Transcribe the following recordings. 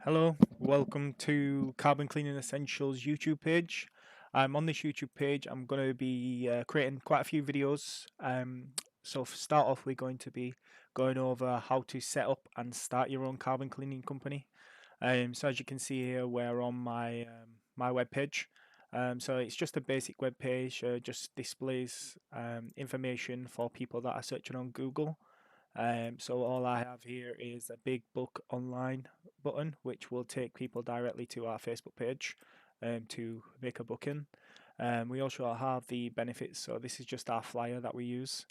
Hello, welcome to Carbon Cleaning Essentials YouTube page. On this YouTube page, I'm going to be creating quite a few videos. So for start off, we're going to be going over how to set up and start your own carbon cleaning company. So as you can see here, we're on my web page. So it's just a basic web page, just displays information for people that are searching on Google. So all I have here is a big book online button, which will take people directly to our Facebook page to make a booking. We also have the benefits, so this is just our flyer that we use.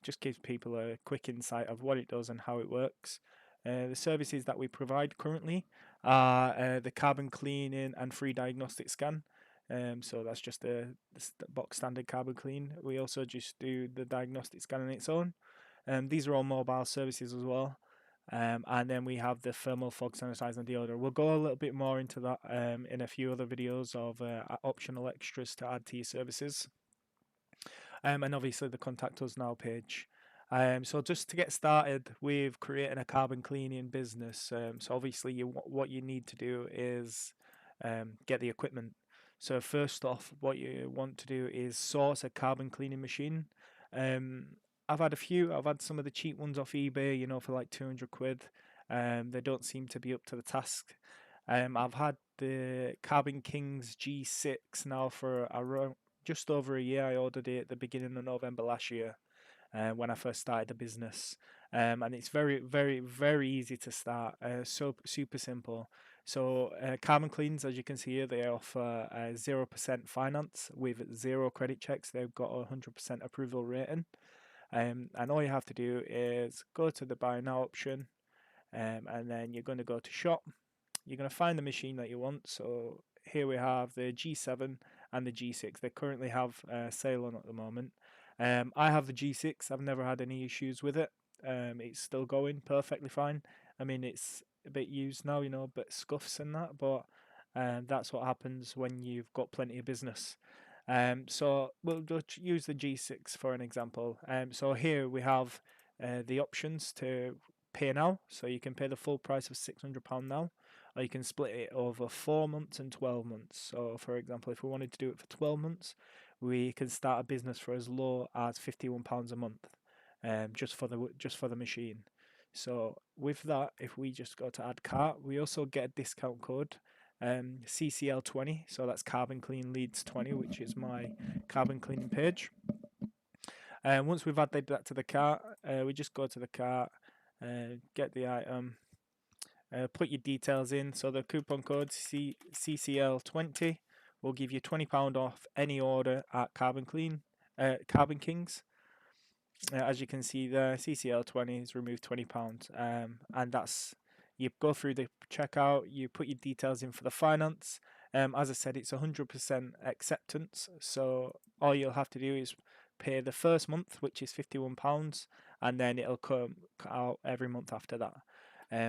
Just gives people a quick insight of what it does and how it works. The services that we provide currently are the carbon cleaning and free diagnostic scan. So that's just the box standard carbon clean. We also just do the diagnostic scan on its own. These are all mobile services as well. And then we have the thermal fog sanitizer and deodor. We'll go a little bit more into that in a few other videos of optional extras to add to your services. And obviously the contact us now page. So just to get started with creating a carbon cleaning business, so obviously what you need to do is get the equipment. So first off, what you want to do is source a carbon cleaning machine. Um, I've had a few. I've had some of the cheap ones off eBay, for like 200 quid. They don't seem to be up to the task. I've had the Carbon Kings G6 now for around just over a year. I ordered it at the beginning of November last year when I first started the business. And it's very, very, very easy to start. So super simple. So Carbon Cleans, as you can see here, they offer 0% finance with zero credit checks. They've got a 100% approval rating. And all you have to do is go to the buy now option, and then you're going to go to shop. You're going to find the machine that you want. So here we have the G7 and the G6. They currently have a sale on at the moment. I have the G6. I've never had any issues with it. It's still going perfectly fine. I mean, it's a bit used now, but scuffs and that. But that's what happens when you've got plenty of business. So we'll just use the G6 for an example. So here we have the options to pay now. So you can pay the full price of £600 now, or you can split it over 4 months and 12 months. So, for example, if we wanted to do it for 12 months, we can start a business for as low as £51 a month, just for the machine. So with that, if we just go to add cart, we also get a discount code, CCL20. So that's Carbon Clean Leads 20, which is my carbon cleaning page. And once we've added that to the cart, we just go to the cart, get the item, put your details in. So the coupon code CCL20 will give you £20 off any order at Carbon Kings. As you can see there, CCL20 has removed £20, and that's, you go through the checkout, you put your details in for the finance. As I said, it's 100% acceptance, so all you'll have to do is pay the first month, which is £51, and then it'll come out every month after that.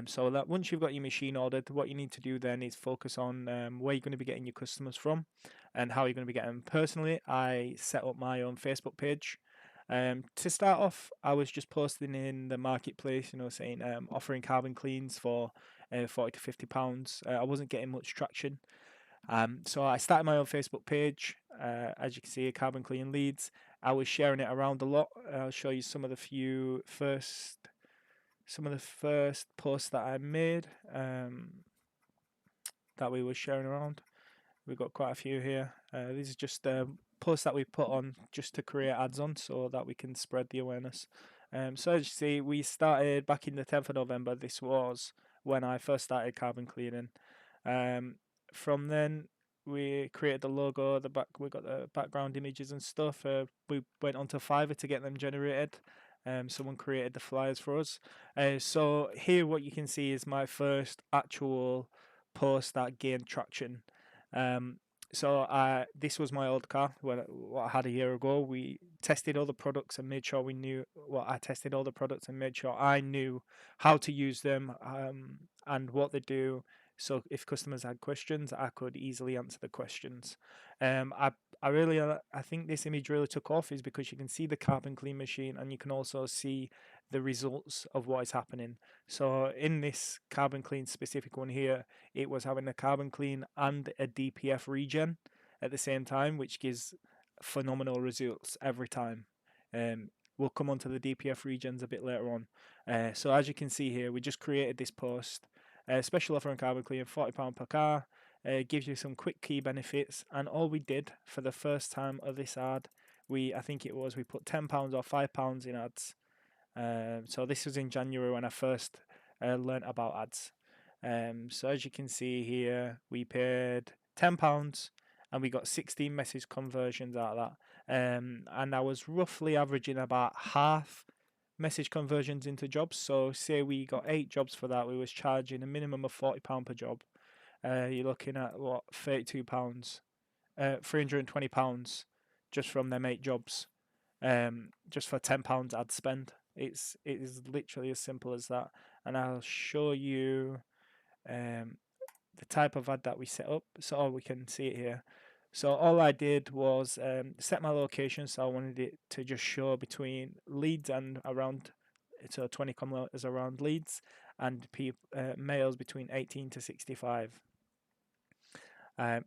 So that once you've got your machine ordered, what you need to do then is focus on where you're going to be getting your customers from and how you're going to be getting them. Personally, I set up my own Facebook page. To start off, I was just posting in the marketplace, saying offering carbon cleans for 40 to £50. I wasn't getting much traction. So I started my own Facebook page. As you can see, Carbon Clean Leads. I was sharing it around a lot. I'll show you some of the first posts that I made, that we were sharing around. We've got quite a few here. These are just posts that we put on just to create ads on so that we can spread the awareness. So as you see, we started back in the 10th of November. This was when I first started carbon cleaning. From then, we created the logo, we got the background images and stuff. We went onto Fiverr to get them generated. Someone created the flyers for us. So here, what you can see is my first actual post that gained traction. Um, so this was my old car, what I had a year ago. We tested all the products and made sure we knew. Well, I tested all the products and made sure I knew how to use them, and what they do. So if customers had questions, I could easily answer the questions. I really, I think this image really took off is because you can see the carbon clean machine and you can also see the results of what is happening. So in this Carbon Clean specific one here, it was having a Carbon Clean and a DPF regen at the same time, which gives phenomenal results every time. Um, we'll come on to the DPF regens a bit later on. So as you can see here, we just created this post. Special offer on Carbon Clean, £40 per car. Gives you some quick key benefits, and all we did for the first time of this ad, I think it was, we put £10 or £5 in ads. So this was in January when I first learnt about ads. So as you can see here, we paid £10 and we got 16 message conversions out of that. And I was roughly averaging about half message conversions into jobs. So say we got 8 jobs for that, we was charging a minimum of £40 per job. You're looking at what, £32, £320 just from them 8 jobs, just for £10 ad spend. It is literally as simple as that, and I'll show you the type of ad that we set up so we can see it here. So all I did was set my location, so I wanted it to just show between Leeds and around, so 20 kilometers around Leeds, and males between 18 to 65.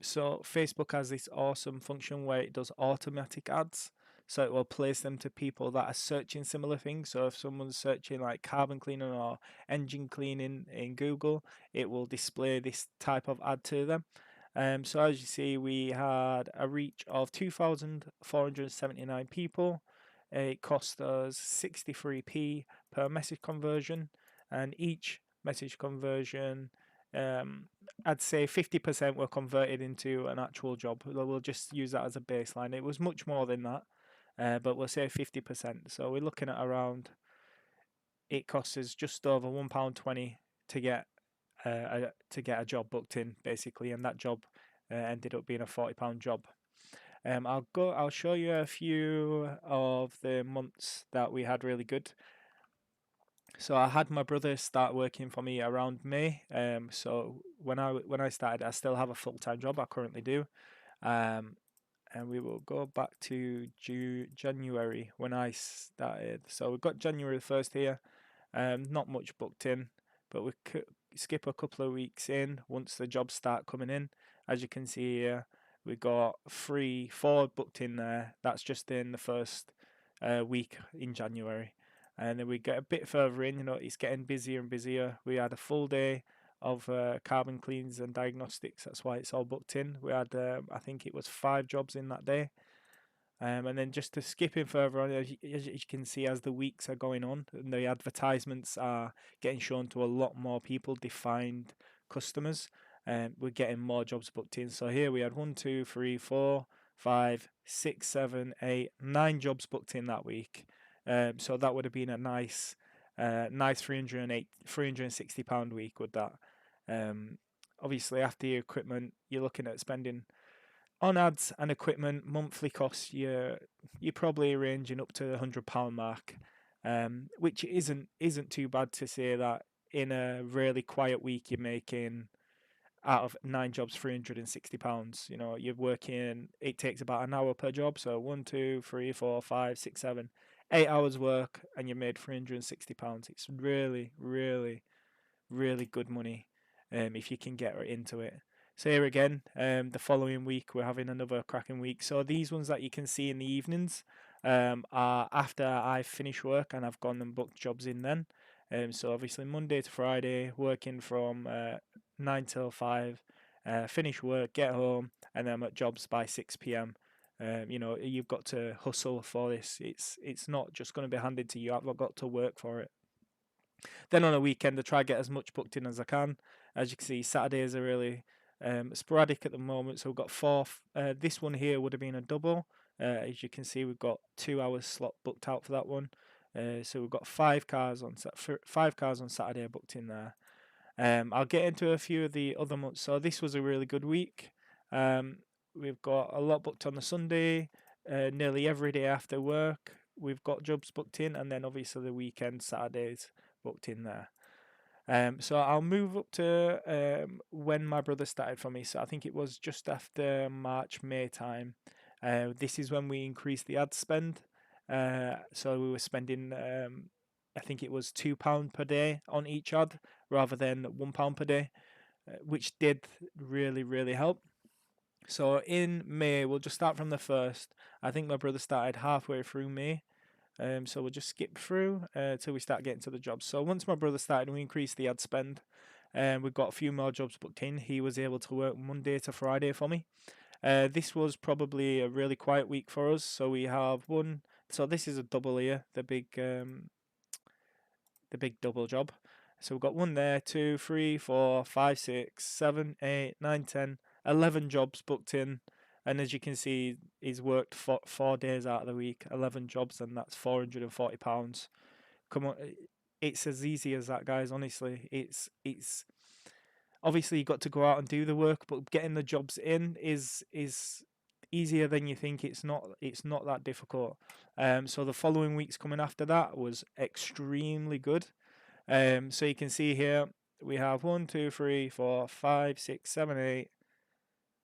So Facebook has this awesome function where it does automatic ads. So it will place them to people that are searching similar things. So if someone's searching like carbon cleaning or engine cleaning in Google, it will display this type of ad to them. So as you see, we had a reach of 2,479 people. It cost us 63p per message conversion, and each message conversion, I'd say 50% were converted into an actual job. We'll just use that as a baseline. It was much more than that, but we'll say 50%. So we're looking at around, it costs us just over £1.20 to get a job booked in, basically, and that job ended up being a £40 job. I'll show you a few of the months that we had really good. So I had my brother start working for me around May. So when I started, I still have a full-time job. I currently do. And we will go back to January when I started. So we've got January 1st here. Not much booked in, but we could skip a couple of weeks in once the jobs start coming in. As you can see here, we got 4 booked in there. That's just in the first week in January. And then we get a bit further in, it's getting busier and busier. We had a full day of carbon cleans and diagnostics. That's why it's all booked in. We had, I think it was 5 jobs in that day. And then just to skipping further on, as you can see, as the weeks are going on, and the advertisements are getting shown to a lot more people, defined customers, and we're getting more jobs booked in. So here we had 1, 2, 3, 4, 5, 6, 7, 8, 9 jobs booked in that week. So that would have been a nice £360 week with that. Obviously, after your equipment, you're looking at spending on ads and equipment monthly costs. You're probably ranging up to the £100 mark, which isn't too bad to say that in a really quiet week you're making out of 9 jobs £360. You're working. It takes about an hour per job, so 1, 2, 3, 4, 5, 6, 7, 8 hours work, and you made £360. It's really, really, really good money if you can get into it. So here again, the following week we're having another cracking week. So these ones that you can see in the evenings are after I finish work and I've gone and booked jobs in then. So obviously Monday to Friday, working from 9 till 5, finish work, get home, and then I'm at jobs by 6 p.m. You've got to hustle for this. It's not just going to be handed to you. I've got to work for it. Then on a weekend, I try to get as much booked in as I can. As you can see, Saturdays are really sporadic at the moment. So we've got 4. This one here would have been a double. As you can see, we've got 2 hours slot booked out for that one. So we've got 5 cars on Saturday booked in there. I'll get into a few of the other months. So this was a really good week. We've got a lot booked on the Sunday, nearly every day after work. We've got jobs booked in, and then obviously the weekend, Saturdays booked in there. So I'll move up to when my brother started for me. So I think it was just after March, May time. This is when we increased the ad spend. So we were spending I think it was £2 per day on each ad rather than £1 per day, which did really help. So in May, we'll just start from the first. I think my brother started halfway through May. So we'll just skip through till we start getting to the jobs. So once my brother started, we increased the ad spend. We've got a few more jobs booked in. He was able to work Monday to Friday for me. This was probably a really quiet week for us. So we have one. So this is a double here, the big double job. So we've got one there, 2, 3, 4, 5, 6, 7, 8, 9, 10, 11 jobs booked in. And as you can see, he's worked 4 days out of the week, 11 jobs, and that's £440. Come on, it's as easy as that, guys. Honestly, it's obviously you've got to go out and do the work, but getting the jobs in is easier than you think. It's not that difficult. So the following weeks coming after that was extremely good. So you can see here we have 1, 2, 3, 4, 5, 6, 7, 8,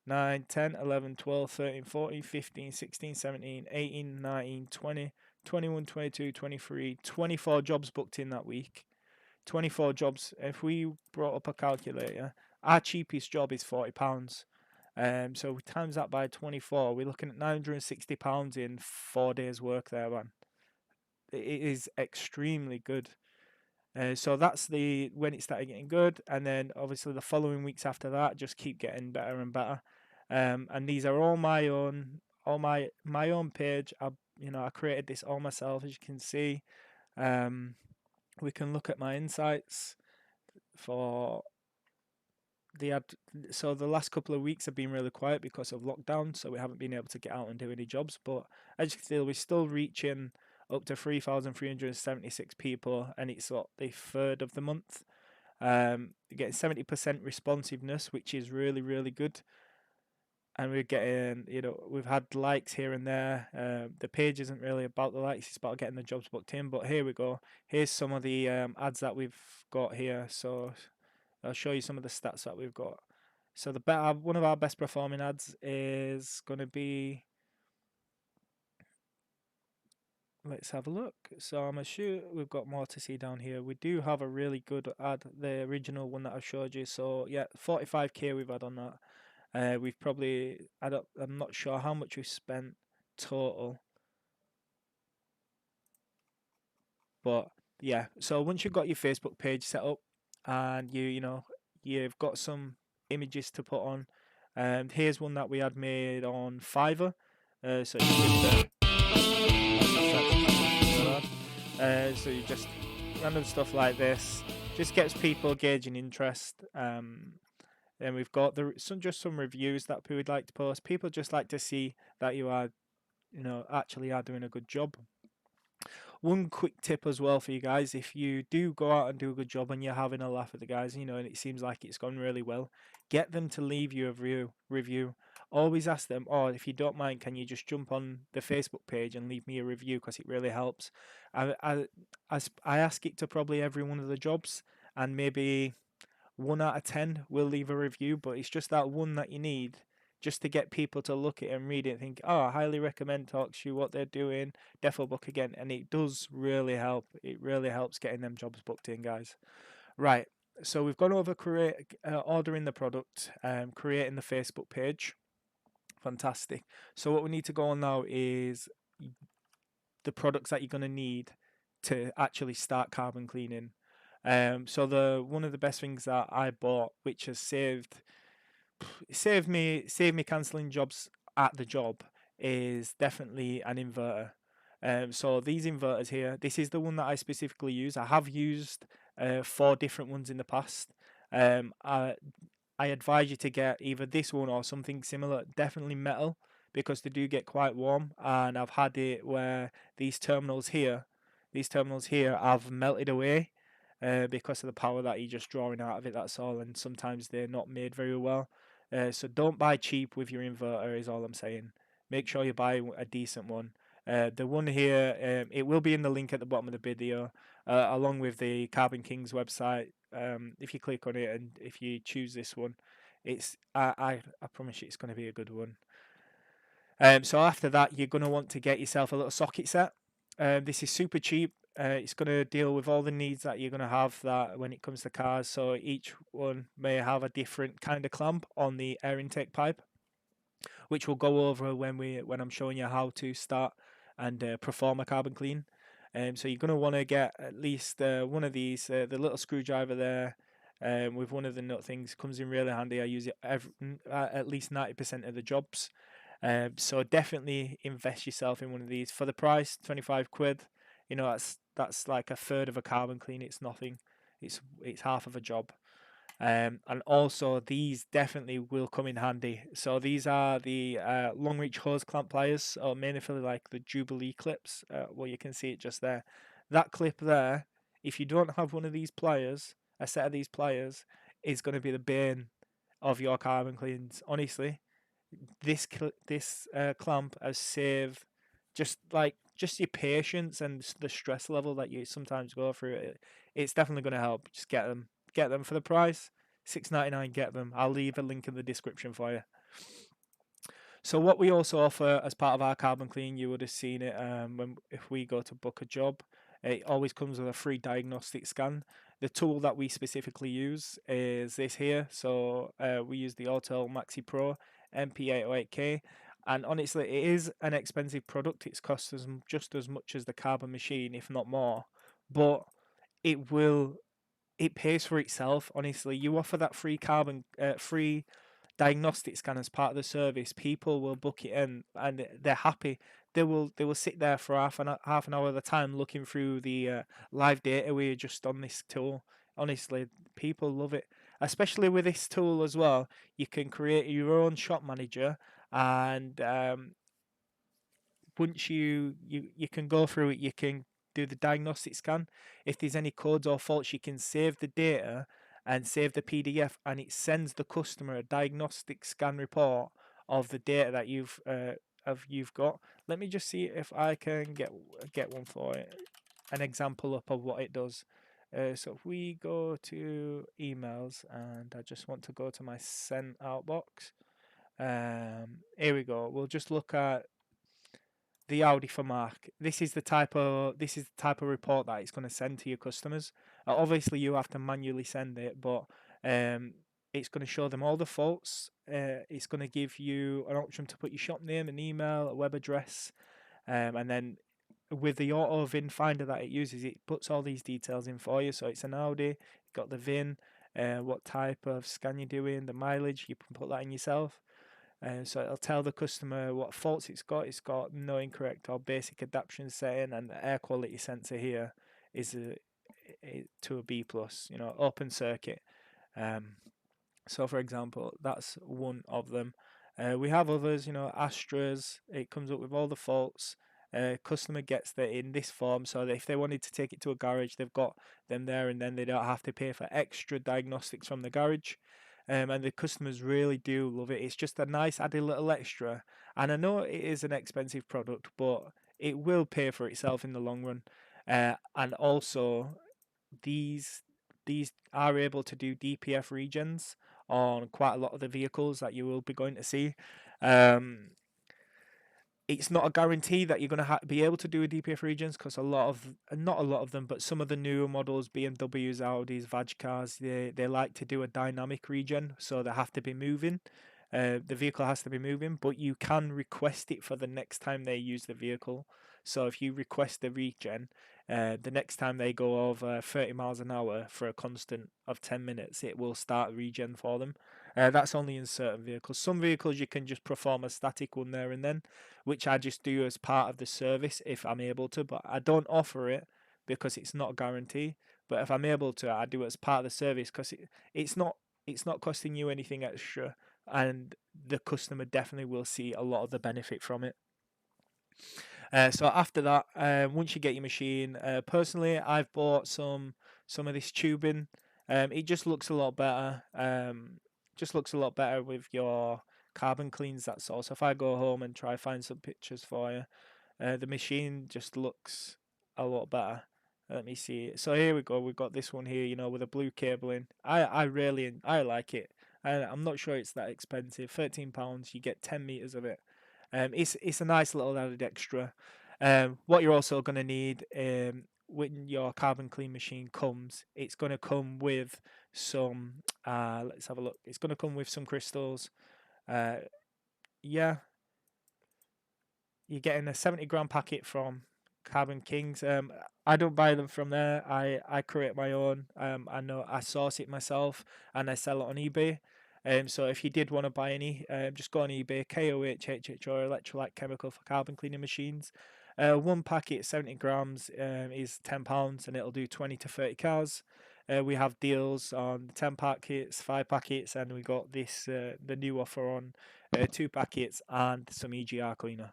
9, 10, 11, 12, 13, 14, 15, 16, 17, 18, 19, 20, 21, 22, 23, 24 jobs booked in that week. 24 jobs. If we brought up a calculator, our cheapest job is £40. So we times that by 24, we're looking at £960 in 4 days' work there, man. It is extremely good. So that's when it started getting good, and then obviously the following weeks after that just keep getting better and better. And these are all my own, my own page. I created this all myself, as you can see. We can look at my insights for the ad. So the last couple of weeks have been really quiet because of lockdown, so we haven't been able to get out and do any jobs. But as you can see, we're still reaching up to 3,376 people, and it's what, the third of the month. Getting 70% responsiveness, which is really good. And we're getting, we've had likes here and there. The page isn't really about the likes, it's about getting the jobs booked in. But here we go. Here's some of the ads that we've got here. So I'll show you some of the stats that we've got. So one of our best performing ads is going to be, let's have a look. So I'm sure we've got more to see down here. We do have a really good ad, the original one that I showed you. So yeah, 45k we've had on that. We've probably, I'm not sure how much we've spent total, but yeah. So once you've got your Facebook page set up and you've got some images to put on, and here's one that we had made on Fiverr. So you just random stuff like this just gets people gauging interest. Then we've got just some reviews that people would like to post. People just like to see that you are, actually are doing a good job. One quick tip as well for you guys: if you do go out and do a good job and you're having a laugh at the guys, and it seems like it's gone really well, get them to leave you a review. Always ask them, if you don't mind, can you just jump on the Facebook page and leave me a review, because it really helps. I ask it to probably every one of the jobs, and maybe 1 out of 10 will leave a review, but it's just that one that you need just to get people to look at it and read it and think, I highly recommend TalkShoe, what they're doing, defo book again. And it does really help. It really helps getting them jobs booked in, guys. Right, so we've gone over ordering the product, creating the Facebook page. Fantastic. So what we need to go on now is the products that you're going to need to actually start carbon cleaning. So one of the best things that I bought, which has saved me cancelling jobs at the job, is definitely an inverter. So these inverters here, this is the one that I specifically use. I have used 4 different ones in the past. I advise you to get either this one or something similar, definitely metal, because they do get quite warm. And I've had it where these terminals here have melted away because of the power that you're just drawing out of it, that's all. And sometimes they're not made very well. So don't buy cheap with your inverter, is all I'm saying. Make sure you buy a decent one. The one here, it will be in the link at the bottom of the video, along with the Carbon Kings website. If you click on it and if you choose this one, I promise you it's going to be a good one. So after that, you're going to want to get yourself a little socket set. This is super cheap. It's going to deal with all the needs that you're going to have that when it comes to cars. So each one may have a different kind of clamp on the air intake pipe, which we'll go over when I'm showing you how to start and perform a carbon clean. So you're going to want to get at least one of these. The little screwdriver there, with one of the nut things, comes in really handy. I use it at least 90% of the jobs. So definitely invest yourself in one of these for the price, 25 quid. You know, that's like a third of a carbon clean. It's nothing. It's half of a job. And also these definitely will come in handy. So these are the long reach hose clamp pliers, or mainly for like the Jubilee clips. Well, you can see it just there. That clip there, if you don't have one of these pliers, a set of these pliers, is going to be the bane of your carbon cleans. Honestly, this clamp has saved just your patience and the stress level that you sometimes go through. It's definitely going to help. Just get them for the price, $6.99. Get them. I'll leave a link in the description for you. So what we also offer as part of our carbon clean, you would have seen it if we go to book a job. It always comes with a free diagnostic scan. The tool that we specifically use is this here. So we use the Autel Maxi Pro MP808K, and honestly, it is an expensive product. It's cost us just as much as the carbon machine, if not more. But it will it pays for itself. Honestly, you offer that free diagnostic scan as part of the service, people will book it in and they're happy. They will sit there for half an hour at a time looking through the live data we just on this tool. Honestly, people love it, especially with this tool as well. You can create your own shop manager, and once you can go through it, you can do the diagnostic scan. If there's any codes or faults, you can save the data and save the PDF, and it sends the customer a diagnostic scan report of the data that you've got. Let me just see if I can get one for it, an example up of what it does. So if we go to emails, and I just want to go to my sent out box. Here we go. We'll just look at the Audi for Mark. This is the type of report that it's going to send to your customers. Obviously, you have to manually send it, but um, it's going to show them all the faults. It's going to give you an option to put your shop name, an email, a web address, and then with the auto VIN finder that it uses, it puts all these details in for you. So it's an Audi, got the VIN, what type of scan you're doing, the mileage. You can put that in yourself. So it'll tell the customer what faults it's got. It's got no incorrect or basic adaptation setting, and the air quality sensor here is to a B plus. Open circuit. Um, so for example, that's one of them. We have others. Astras. It comes up with all the faults. Customer gets that in this form, so that if they wanted to take it to a garage, they've got them there, and then they don't have to pay for extra diagnostics from the garage. And the customers really do love it. It's just a nice added little extra, and I know it is an expensive product, but it will pay for itself in the long run. And also, these these are able to do DPF regens on quite a lot of the vehicles that you will be going to see. Um, it's not a guarantee that you're going to be able to do a DPF regions, because not a lot of them, but some of the newer models, BMWs, Audis, Vag cars, they like to do a dynamic regen, so they have to be moving. The vehicle has to be moving, but you can request it for the next time they use the vehicle. So if you request the regen, the next time they go over 30 miles an hour for a constant of 10 minutes, it will start regen for them. That's only in certain vehicles. Some vehicles you can just perform a static one there and then, which I just do as part of the service if I'm able to, but I don't offer it because it's not a guarantee. But if I'm able to, I do it as part of the service, because it's not costing you anything extra, and the customer definitely will see a lot of the benefit from it. So after that, once you get your machine, personally, I've bought some of this tubing. It just looks a lot better. Just looks a lot better with your carbon cleans. That's all. So if I go home and try find some pictures for you, the machine just looks a lot better. Let me see. So here we go. We've got this one here, with a blue cabling. I like it. I'm not sure it's that expensive. £13. You get 10 meters of it. It's a nice little added extra. What you're also going to need, when your Carbon Clean machine comes, it's going to come with some. Let's have a look. It's going to come with some crystals. Uh, yeah, you're getting a 70-gram packet from Carbon Kings. I don't buy them from there. I create my own. I know I source it myself and I sell it on eBay. So if you did want to buy any, just go on eBay, KOH, electrolyte chemical for carbon cleaning machines. One packet, 70 grams, is £10 and it'll do 20 to 30 cars. We have deals on 10 packets, 5 packets, and we got this the new offer on 2 packets and some EGR cleaner.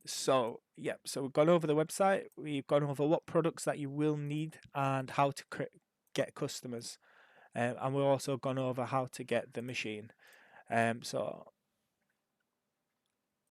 So we've gone over the website, we've gone over what products that you will need and how to get customers, and we've also gone over how to get the machine. So